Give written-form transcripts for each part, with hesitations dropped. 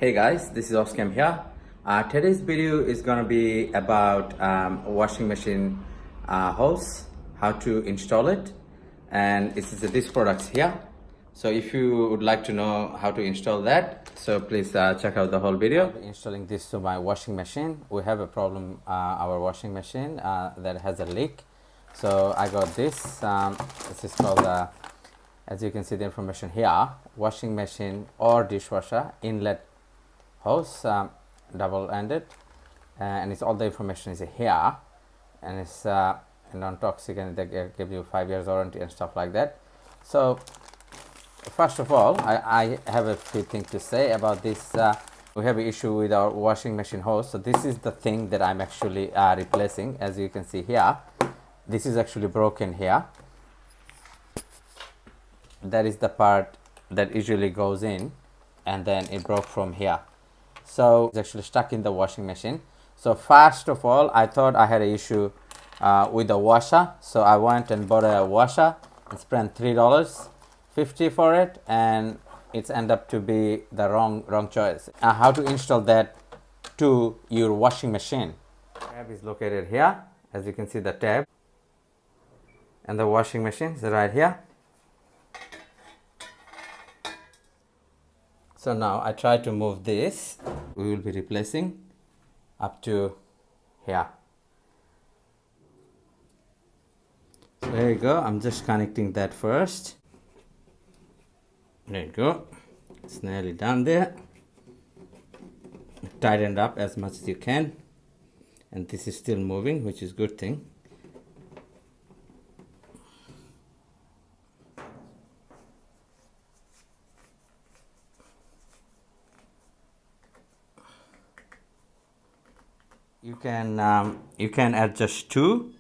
Hey guys, this is Oscam here. Today's video is gonna be about a washing machine hose, how to install it, and these products here. So if you would like to know how to install that, so please check out the whole video. I'll be installing this to my washing machine. We have a problem, our washing machine that has a leak. So I got this. This is called as you can see the information here, washing machine or dishwasher inlet hose, double-ended, and it's all the information is here, and it's non-toxic, and they give you 5 years warranty and stuff like that. So first of all, I have a few things to say about this. We have an issue with our washing machine hose. So this is the thing that I'm actually replacing. As you can see here, this is actually broken here. That is the part that usually goes in, and then it broke from here. So it's actually stuck in the washing machine. So first of all, I thought I had an issue with the washer. So I went and bought a washer and spent $3.50 for it, and it's ended up to be the wrong choice. How to install that to your washing machine? Tab is located here. As you can see, the tab, and the washing machine is right here. So now I try to move this. We will be replacing up to here. So there you go. I'm just connecting that first. There you go. It's nearly done there. Tighten up as much as you can. And this is still moving, which is a good thing. You can adjust two,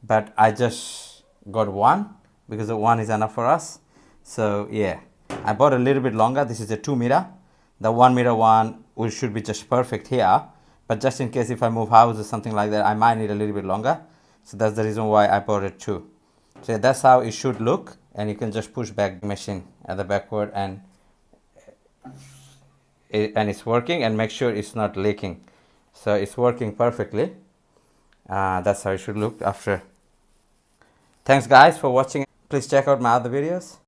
but I just got one because the one is enough for us. So yeah, I bought a little bit longer. This is a 2 meter. The 1 meter one should be just perfect here, but just in case if I move house or something like that, I might need a little bit longer. So that's the reason why I bought it two. So that's how it should look, and you can just push back the machine at the backward, and it's working, and make sure it's not leaking. So it's working perfectly. That's how it should look after. Thanks guys for watching. Please check out my other videos.